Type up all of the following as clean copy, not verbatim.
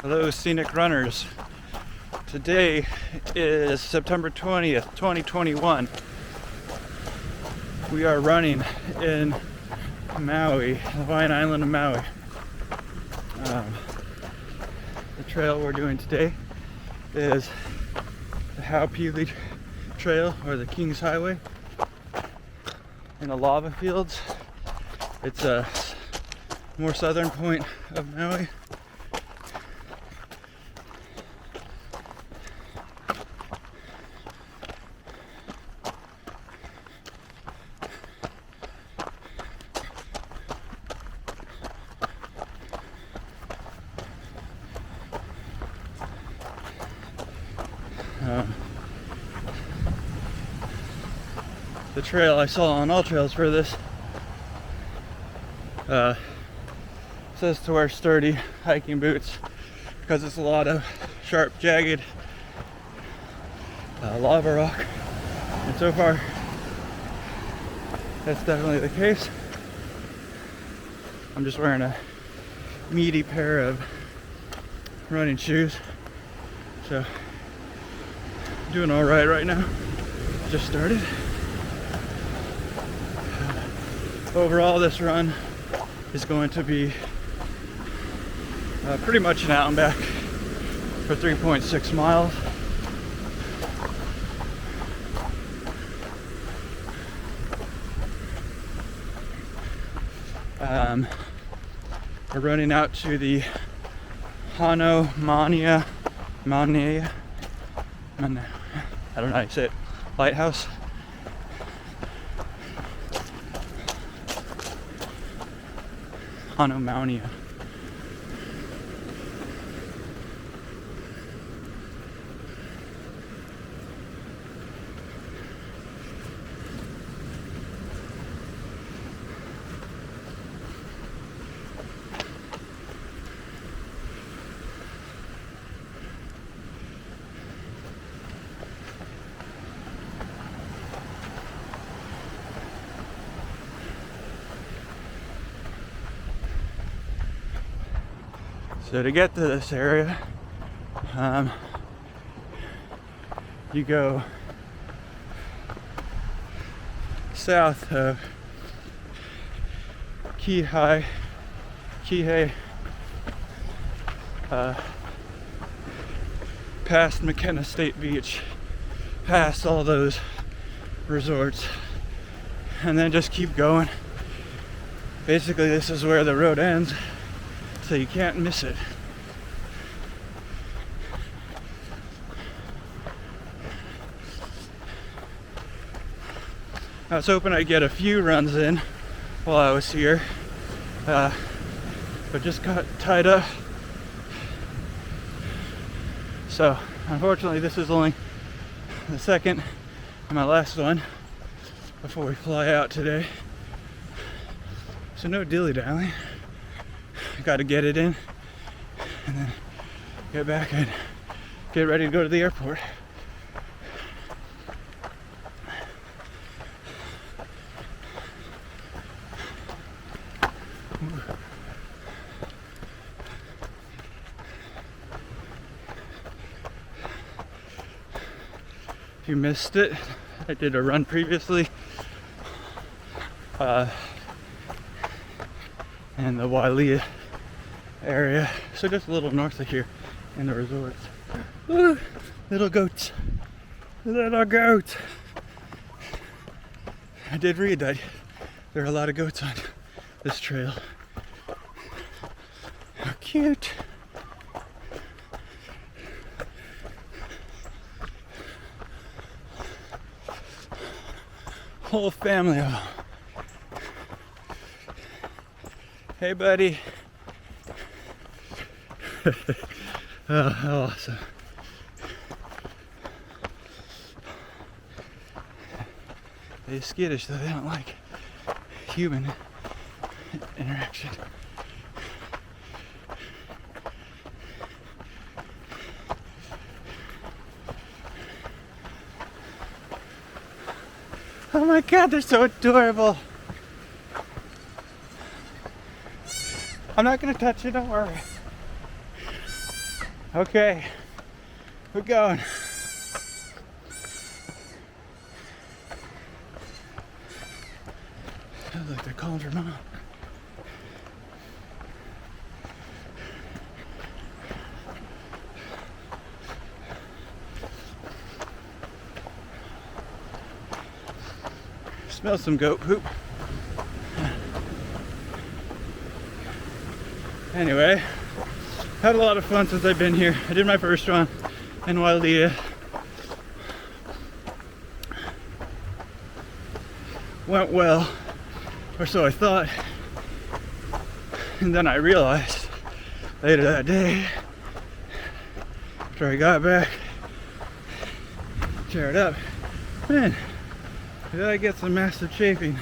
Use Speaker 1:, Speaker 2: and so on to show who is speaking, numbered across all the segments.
Speaker 1: Hello, Scenic runners. Today is September 20th, 2021. We are running in Maui, the Hawaiian island of Maui. The trail we're doing today is the Hoapili Trail, or the King's Highway, in the lava fields. It's a more southern point of Maui. The trail I saw on All Trails for this says to wear sturdy hiking boots because it's a lot of sharp, jagged lava rock, and so far that's definitely the case. I'm just wearing a meaty pair of running shoes, so doing all right now. Just started. Overall, this run is going to be pretty much an out and back for 3.6 miles. We're running out to the Hanomanioa Light, I don't know how you say it, lighthouse. Hanomanioa. So to get to this area, you go south of Kihei, past McKenna State Beach, past all those resorts, and then just keep going. Basically, this is where the road ends, so you can't miss it. I was hoping I'd get a few runs in while I was here, but just got tied up. So unfortunately, this is only the second and my last one before we fly out today. So no dilly-dallying. Got to get it in and then get back and get ready to go to the airport. If you missed it, I did a run previously in the Waihe'e area, so just a little north of here in the resorts. Ooh, little goats, little goats. I did read that there are a lot of goats on this trail. How cute. Whole family of them. Hey, buddy. Oh, how awesome. They're skittish, though. They don't like human interaction. Oh my God, they're so adorable. I'm not gonna touch you, don't worry. Okay, we're going. Oh, look, they're calling for mom. Smell some goat poop. Anyway, had a lot of fun since I've been here. I did my first one in Waihe'e. Went well, or so I thought. And then I realized later that day, after I got back, cheered up, man, did I get some massive chafing.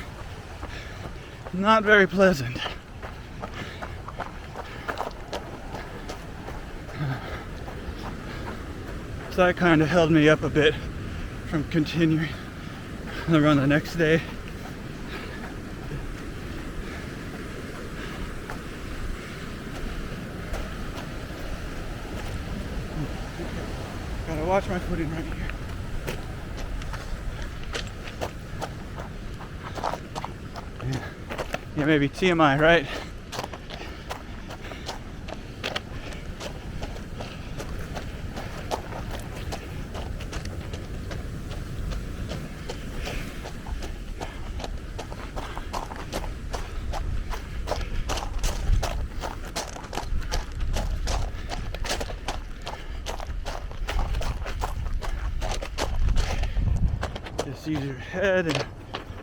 Speaker 1: Not very pleasant. So that kind of held me up a bit from continuing the run the next day. Gotta watch my footing right here. Yeah, maybe TMI, right? Just use your head and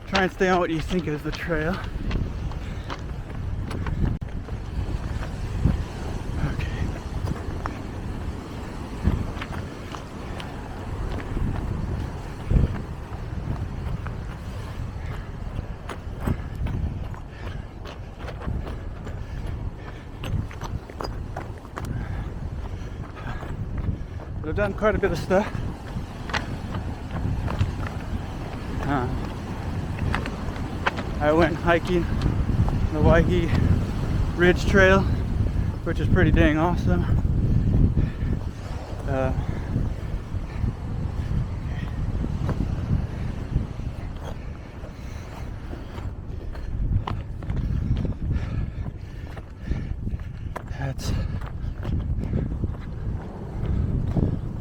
Speaker 1: try and stay on what you think is the trail. Okay. But I've done quite a bit of stuff. I went hiking the Waihe'e Ridge Trail, which is pretty dang awesome. That's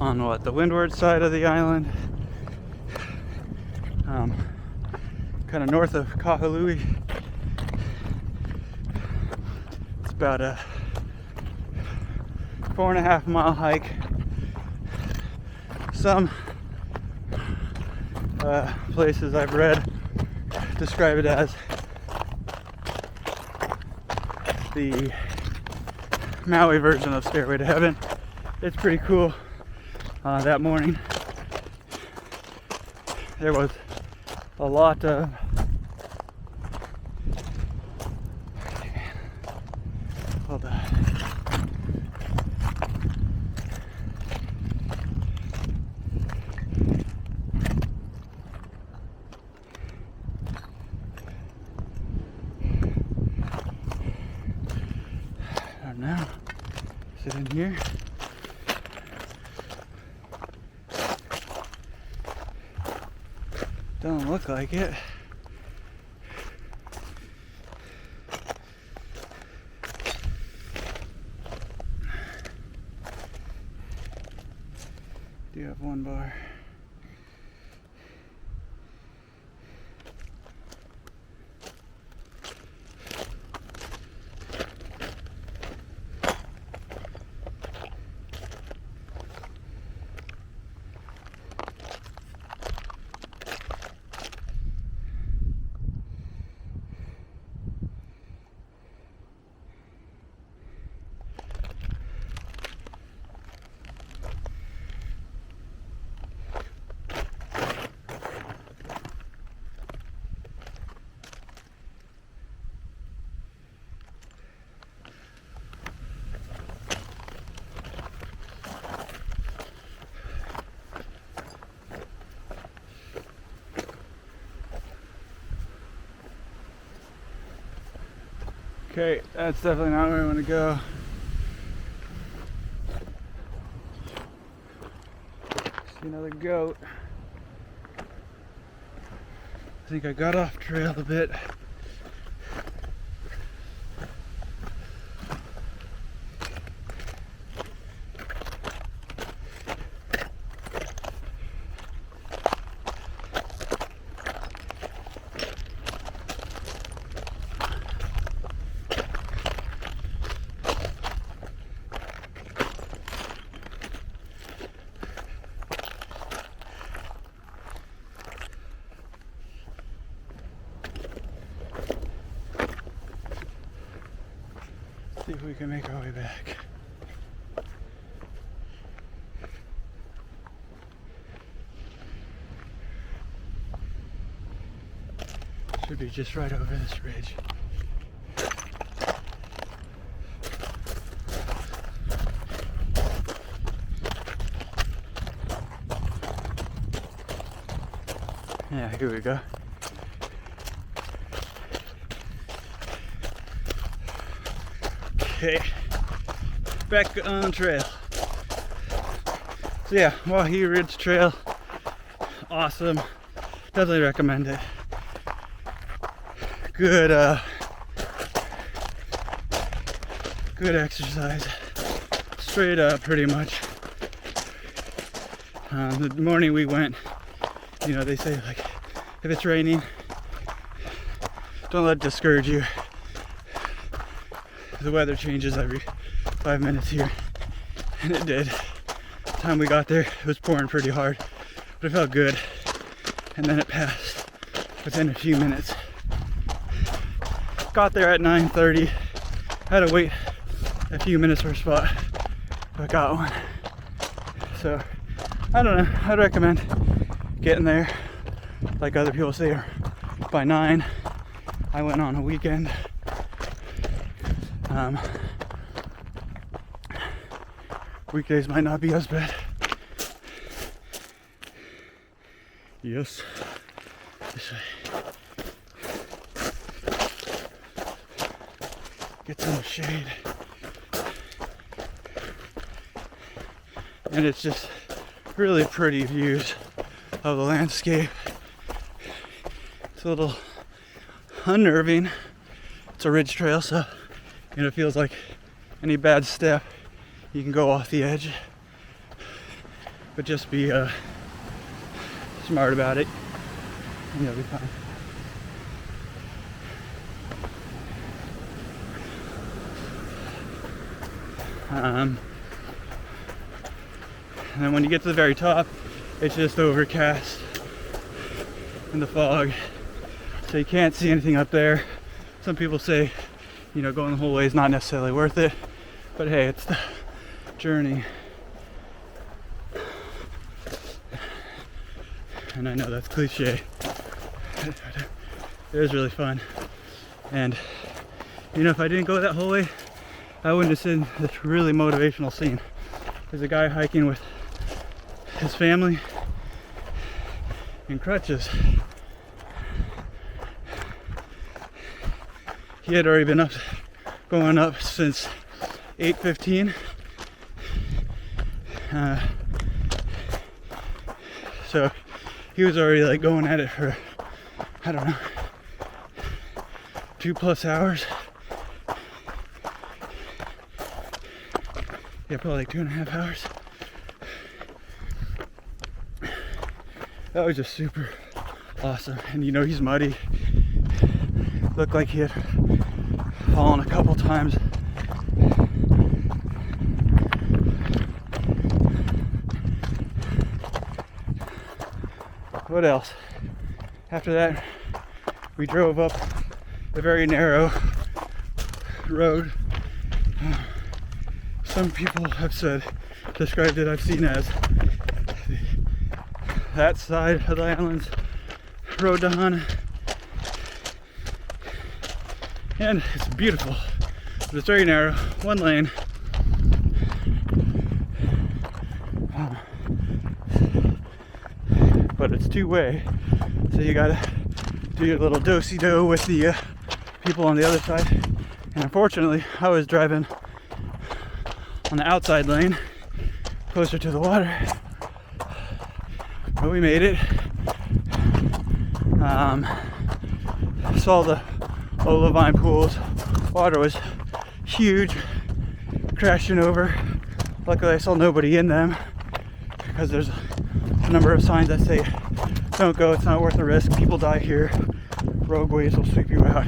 Speaker 1: on what, the windward side of the island. Kind of north of Kahului. It's about a 4.5 mile hike. Some places I've read describe it as the Maui version of Stairway to Heaven. It's pretty cool. That morning there was a lot of hold on. I don't know. Is it in here? Don't look like it. Do have one bar. Okay, that's definitely not where I want to go. See another goat. I think I got off trail a bit. See if we can make our way back. Should be just right over this ridge. Yeah, here we go. Okay, back on trail. So yeah, Waihe'e Ridge Trail, awesome. Definitely recommend it. Good, good exercise. Straight up, pretty much. The morning we went, you know, they say like, if it's raining, don't let it discourage you. The weather changes every 5 minutes here, and it did. The time we got there, it was pouring pretty hard, but it felt good, and then it passed within a few minutes. Got there at 9:30, had to wait a few minutes for a spot, but got one. So, I don't know, I'd recommend getting there, like other people say, by 9. I went on a weekend. Weekdays might not be as bad. Yes. This way. Get some shade. And it's just really pretty views of the landscape. It's a little unnerving. It's a ridge trail, so you know, it feels like any bad step, you can go off the edge. But just be smart about it, and you'll be fine. And then when you get to the very top, it's just overcast in the fog, so you can't see anything up there. Some people say, you know, going the whole way is not necessarily worth it, but hey, it's the journey. And I know that's cliche. It was really fun. And you know, if I didn't go that whole way, I wouldn't have seen this really motivational scene. There's a guy hiking with his family in crutches. He had already been going up since 8:15. So he was already like going at it for, I don't know, 2+ hours. Yeah, probably like 2.5 hours. That was just super awesome. And you know, he's muddy. Looked like he had fallen a couple times. What else? After that, we drove up a very narrow road. Some people have described it, I've seen as that side of the island's road to Hana. And it's beautiful, but it's very narrow, one lane. But it's two-way, so you gotta do your little do-si-do with the people on the other side, And unfortunately, I was driving on the outside lane, closer to the water. But we made it. Saw the olivine pools. Water was huge, crashing over. Luckily, I saw nobody in them because there's a number of signs that say, "Don't go. It's not worth the risk. People die here. Rogue waves will sweep you out."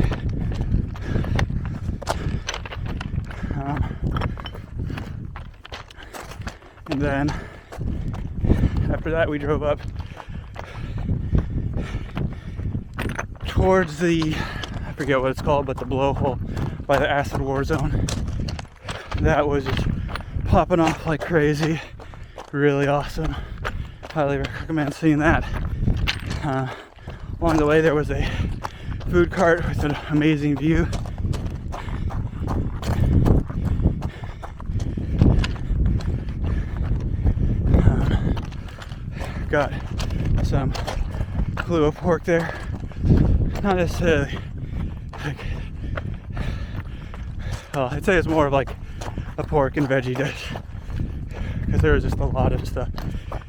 Speaker 1: And then after that, we drove up towards the, I forget what it's called, but the blowhole by the acid war zone. That was just popping off like crazy. Really awesome. Highly recommend seeing that. Along the way, there was a food cart with an amazing view. Got some Kahlua pork there. Not necessarily like, well, I'd say it's more of like a pork and veggie dish because there was just a lot of stuff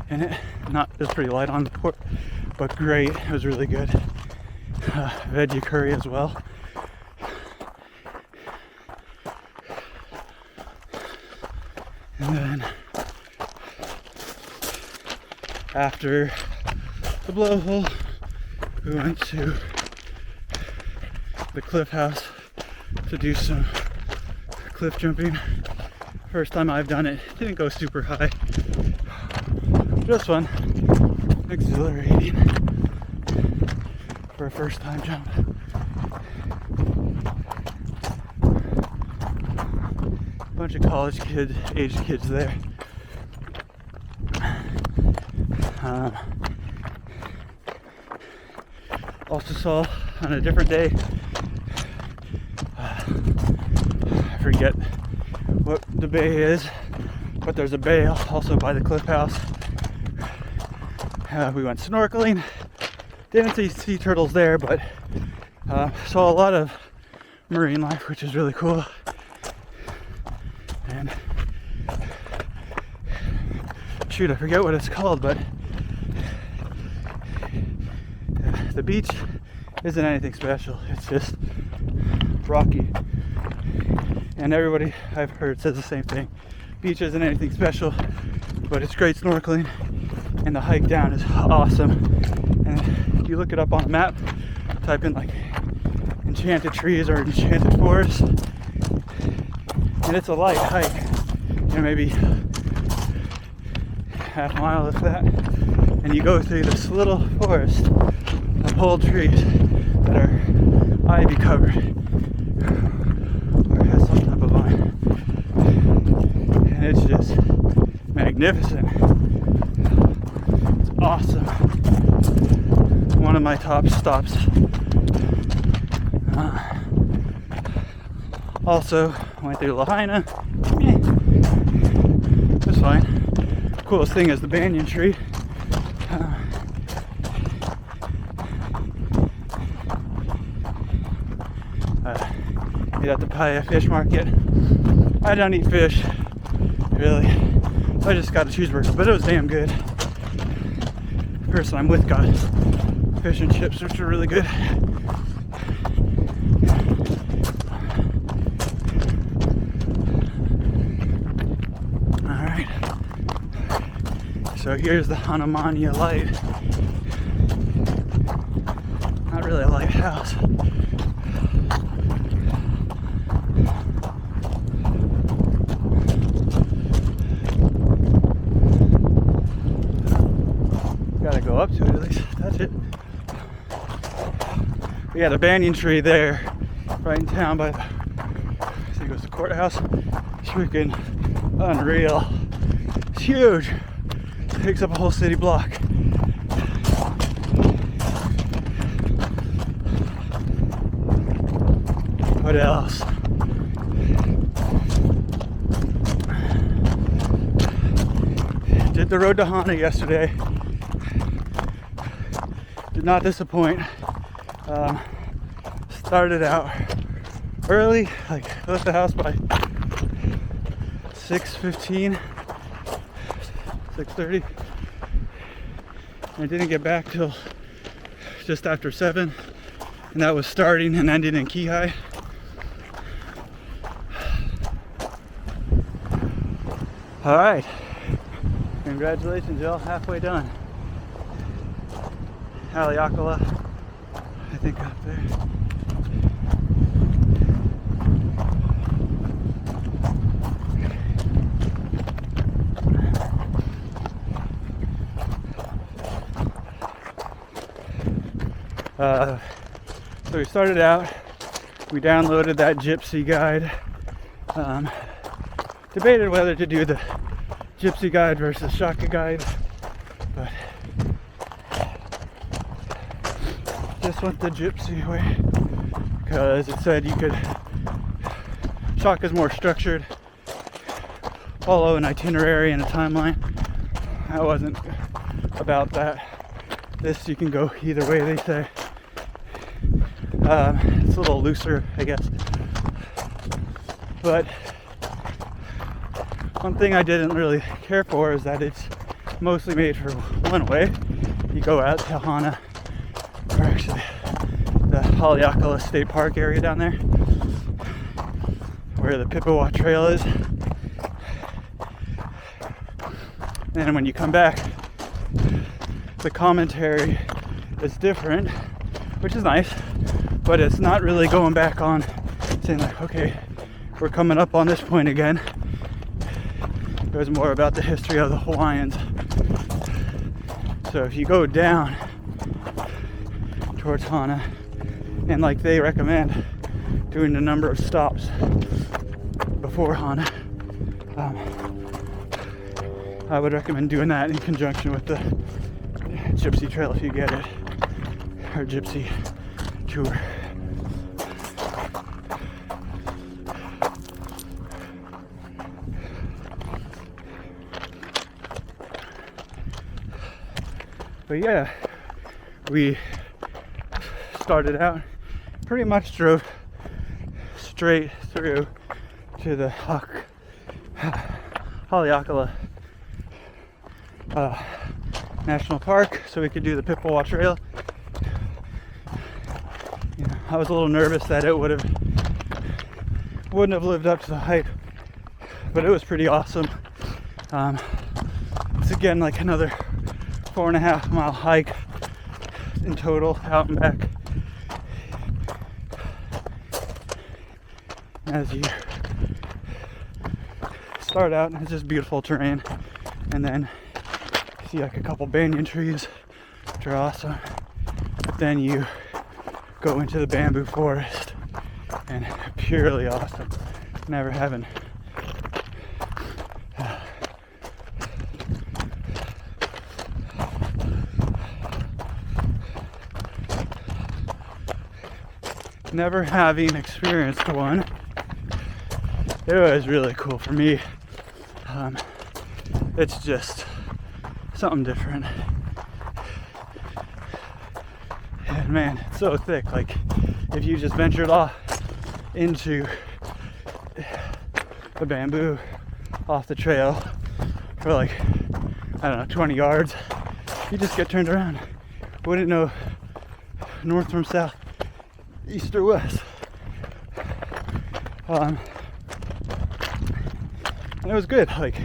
Speaker 1: in it. It was pretty light on the pork, but great. It was really good. Veggie curry as well. And then after the blowhole, we went to the cliff house to do some cliff jumping. First time I've done it. Didn't go super high. Just fun. Exhilarating for a first time jump. Bunch of college aged kids there. Also saw on a different day, I forget what the bay is, but there's a bay also by the cliff house. We went snorkeling. Didn't see sea turtles there, but saw a lot of marine life, which is really cool. And shoot, I forget what it's called, but the beach isn't anything special. It's just rocky. And everybody I've heard says the same thing. Beach isn't anything special, but it's great snorkeling, and the hike down is awesome. And if you look it up on a map, type in like enchanted trees or enchanted forest, and it's a light hike, maybe half a mile if that, and you go through this little forest of whole trees that are ivy covered or has some type of vine, and it's just magnificent. It's awesome. One of my top stops. Also went through Lahaina. It was fine. Coolest thing is the banyan tree. Ate at the Paia fish market. I don't eat fish, really. I just got a cheeseburger, but it was damn good. The person I'm with got fish and chips, which are really good. Alright. So here's the Hanomanioa Light. Not really a lighthouse. Gotta go up to it at least. That's it. We had a banyan tree there, right in town by the, I think it was the courthouse. It's freaking unreal. It's huge. It takes up a whole city block. What else? Did the road to Hana yesterday. Did not disappoint. Started out early. Like, I left the house by 6:15, 6:30. I didn't get back till just after 7, and that was starting and ending in Kihei. All right, congratulations, y'all, halfway done. Haleakalā, I think, up there. So we started out, we downloaded that gypsy guide, debated whether to do the gypsy guide versus shaka guide, but just went the gypsy way because it said you could, shaka's more structured, follow an itinerary and a timeline. I wasn't about that. This you can go either way, they say. It's a little looser, I guess. But one thing I didn't really care for is that it's mostly made for one way. You go out to Hana, or actually the Haleakalā State Park area down there, where the Waihe'e Trail is. And when you come back, the commentary is different, which is nice, but it's not really going back on saying like, okay, we're coming up on this point again. It was more about the history of the Hawaiians. So if you go down towards Hana, and like they recommend doing a number of stops before Hana, I would recommend doing that in conjunction with the Gypsy Trail if you get it, or Gypsy Tour. But yeah, we started out, pretty much drove straight through to the Haleakalā National Park so we could do the Waihe'e Trail. You know, I was a little nervous that it wouldn't have lived up to the hype, but it was pretty awesome. It's again like another 4.5 mile hike in total, out and back. As you start out, it's just beautiful terrain, and then you see like a couple banyan trees, which are awesome. But then you go into the bamboo forest, and purely awesome. Never having never having experienced one, it was really cool for me. It's just something different. And man, it's so thick. Like, if you just ventured off into the bamboo off the trail for like, I don't know, 20 yards, you just get turned around. Wouldn't know north from south, east or west. And it was good. Like,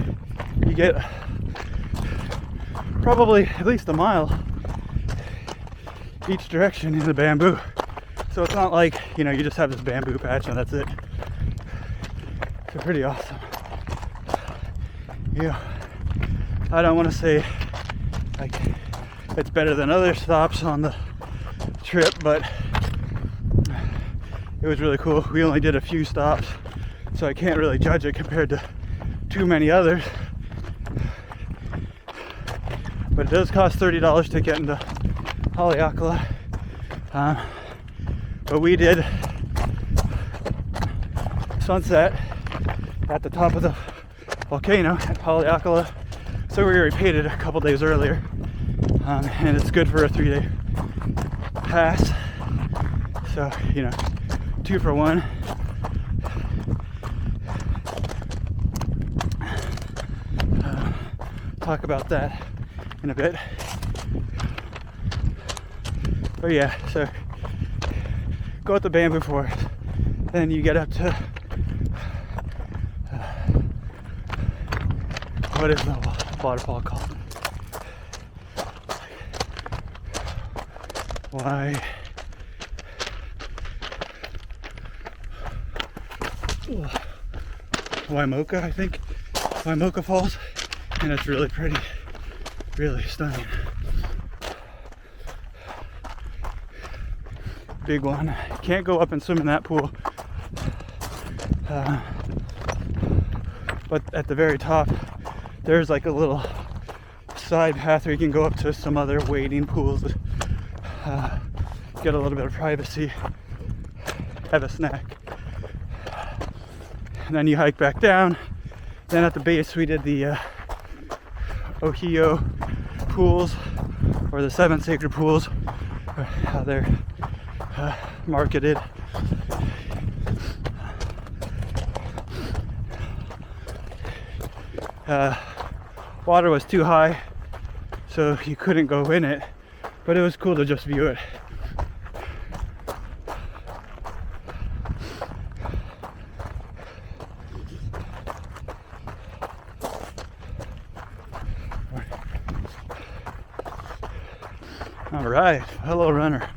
Speaker 1: you get probably at least a mile each direction in the bamboo. So it's not like, you know, you just have this bamboo patch and that's it. It's pretty awesome. Yeah, I don't want to say like it's better than other stops on the trip, but it was really cool. We only did a few stops, so I can't really judge it compared to too many others. But it does cost $30 to get into Haleakalā. But we did sunset at the top of the volcano at Haleakalā, so we already paid it a couple days earlier, and it's good for a 3-day pass. So, you know, 2 for 1. talk about that in a bit. But yeah, so go with the bamboo forest. Then you get up to what is the waterfall called? Waimoka, I think. Waimoka Falls. And it's really pretty. Really stunning. Big one. You can't go up and swim in that pool. But at the very top, there's like a little side path where you can go up to some other wading pools. Get a little bit of privacy. Have a snack. And then you hike back down. Then at the base we did the Ohio pools, or the 7 sacred pools, how they're marketed. Water was too high, so you couldn't go in it, but it was cool to just view it. All right, hello runner.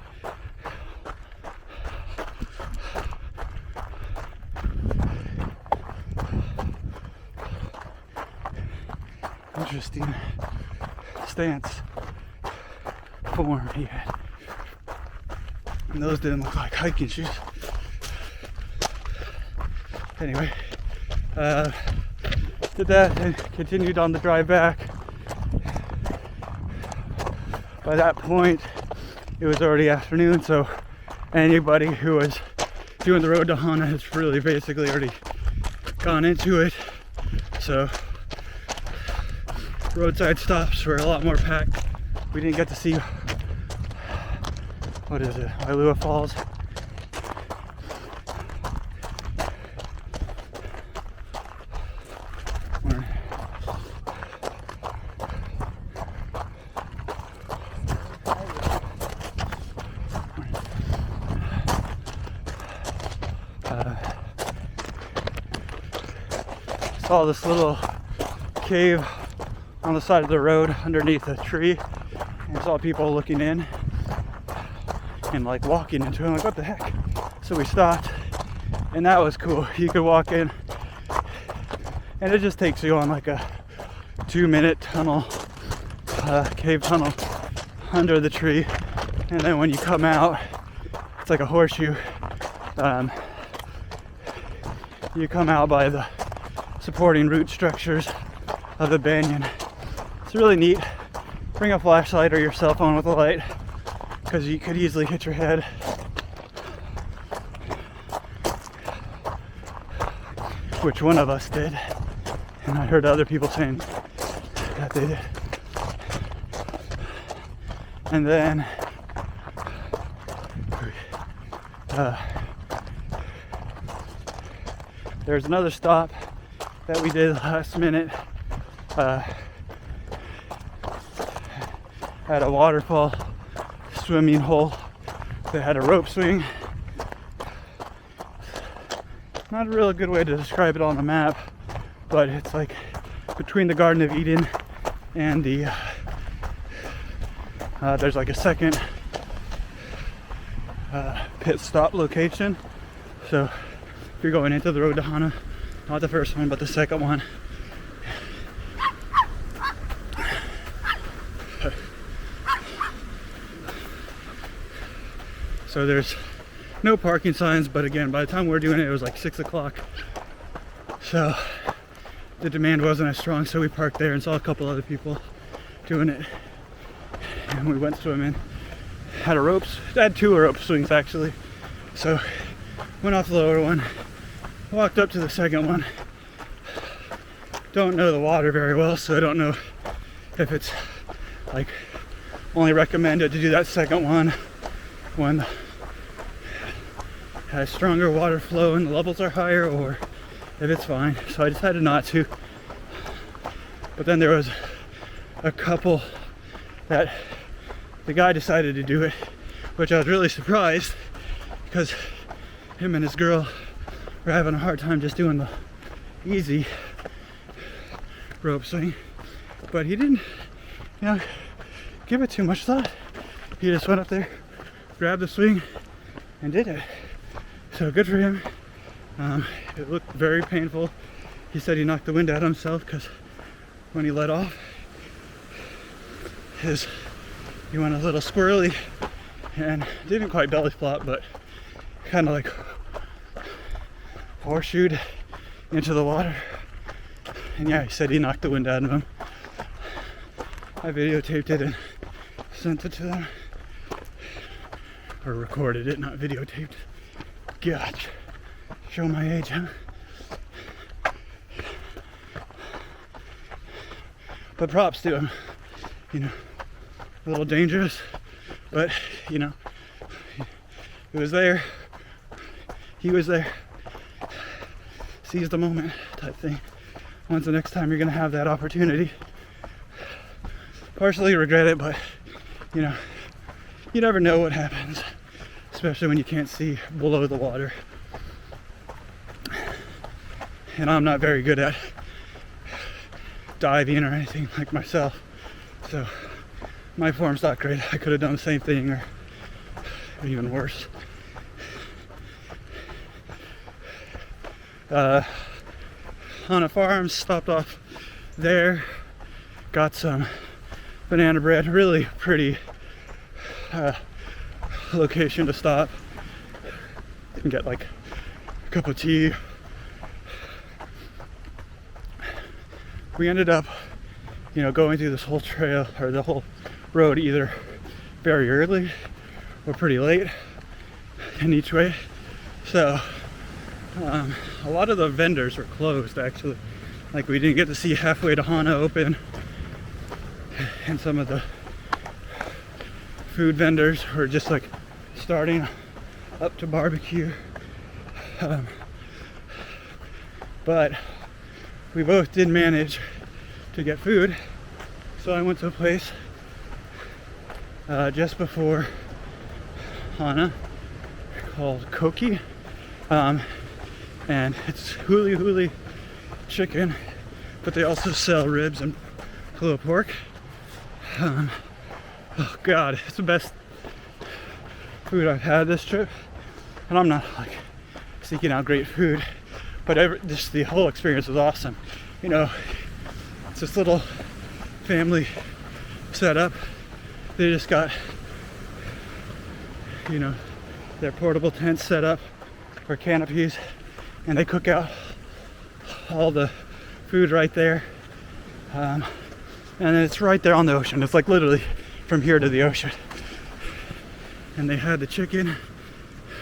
Speaker 1: Interesting stance form he had. And those didn't look like hiking shoes. Anyway, did that and continued on the drive back. By that point, it was already afternoon, so anybody who was doing the road to Hana has really basically already gone into it. So roadside stops were a lot more packed. We didn't get to see, what is it, Waihe'e Falls. Saw this little cave on the side of the road underneath a tree, and saw people looking in and like walking into it. I'm like, what the heck? So we stopped, and that was cool. You could walk in, and it just takes you on like a 2-minute tunnel, cave tunnel under the tree, and then when you come out, it's like a horseshoe. You come out by the supporting root structures of the banyan. It's really neat. Bring a flashlight or your cell phone with a light, because you could easily hit your head. Which one of us did, and I heard other people saying that they did. And then there's another stop that we did last minute at a waterfall swimming hole that had a rope swing. Not a real good way to describe it on the map, but it's like between the Garden of Eden and the there's like a second pit stop location. So if you're going into the road to Hana, not the first one, but the second one. So there's no parking signs, but again, by the time we're doing it, it was like 6 o'clock. So the demand wasn't as strong, so we parked there and saw a couple other people doing it. And we went swimming. Had two rope swings actually. So went off the lower one, walked up to the second one. Don't know the water very well, so I don't know if it's like only recommended to do that second one when it has stronger water flow and the levels are higher, or if it's fine. So I decided not to. But then there was a couple that the guy decided to do it, which I was really surprised because him and his girl were having a hard time just doing the easy rope swing. But he didn't, give it too much thought. He just went up there, grabbed the swing, and did it. So good for him. It looked very painful. He said he knocked the wind out of himself because when he let off, he went a little squirrely and didn't quite belly flop, but kind of like horseshoed into the water. And yeah, he said he knocked the wind out of him. I videotaped it and sent it to them. Or recorded it, not videotaped. Gosh, show my age, huh? But props to him. A little dangerous, but it was there. He was there. Seize the moment type thing. When's the next time you're gonna have that opportunity? Partially regret it, but you never know what happens, especially when you can't see below the water. And I'm not very good at diving or anything like myself, so my form's not great. I could have done the same thing or even worse. Hana Farms, stopped off there, got some banana bread. Really pretty location to stop. You can get like a cup of tea. We ended up, going through this whole trail or the whole road either very early or pretty late in each way. So a lot of the vendors were closed actually. Like we didn't get to see halfway to Hana open, and some of the food vendors were just like starting up to barbecue. But we both did manage to get food. So I went to a place just before Hana called Koki. And it's huli chicken, but they also sell ribs and pulled pork. Oh God, it's the best food I've had this trip. And I'm not like seeking out great food, but just the whole experience was awesome. It's this little family setup. They just got, their portable tents set up or canopies, and they cook out all the food right there. And it's right there on the ocean. It's like literally from here to the ocean. And they had the chicken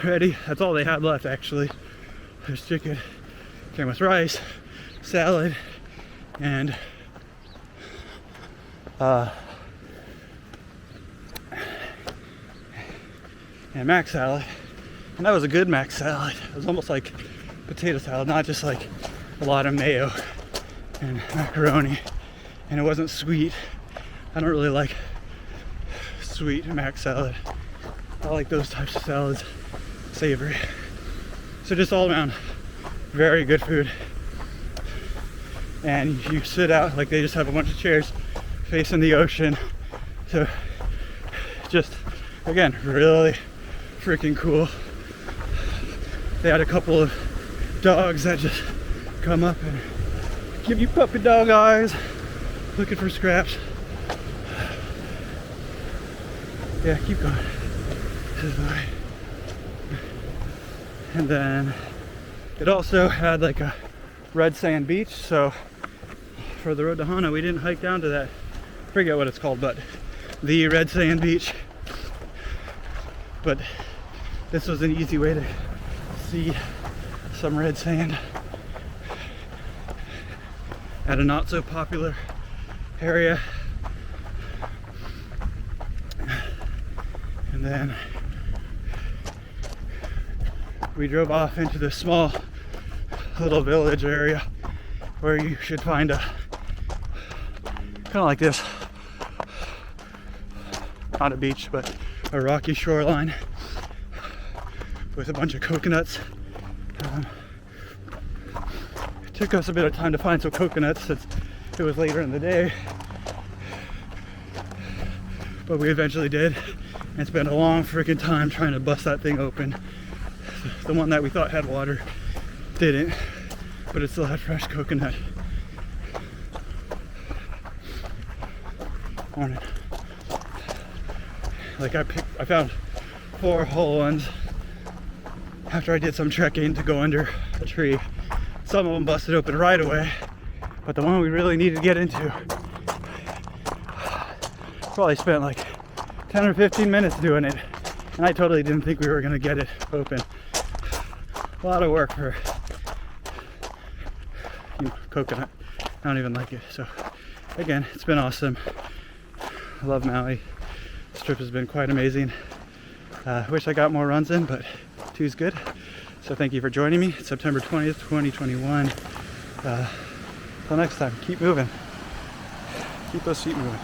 Speaker 1: ready. That's all they had left actually. There's chicken. Came with rice, salad, and mac salad. And that was a good mac salad. It was almost like potato salad, not just like a lot of mayo and macaroni. And it wasn't sweet. I don't really like sweet mac salad. I like those types of salads, savory. So just all around, very good food. And you sit out, like they just have a bunch of chairs facing the ocean. So just, again, really freaking cool. They had a couple of dogs that just come up and give you puppy dog eyes, looking for scraps. Yeah, keep going. This is the way. And then it also had like a red sand beach. So for the road to Hana, we didn't hike down to that, I forget what it's called, but the red sand beach. But this was an easy way to see some red sand at a not so popular area. And then we drove off into this small little village area where you should find a kind of like this not a beach, but a rocky shoreline with a bunch of coconuts. It took us a bit of time to find some coconuts since it was later in the day, but we eventually did. And it's been a long freaking time trying to bust that thing open. The one that we thought had water didn't, but it still had fresh coconut. Morning. Like I found 4 whole ones after I did some trekking to go under a tree. Some of them busted open right away, but the one we really needed to get into, probably spent like 10 or 15 minutes doing it, and I totally didn't think we were gonna get it open. A lot of work for, you know, coconut. I don't even like it. So again, it's been awesome. I love Maui. This trip has been quite amazing. Wish I got more runs in, but 2's good. So thank you for joining me. It's September 20th, 2021. Till next time, keep moving. Keep those feet moving.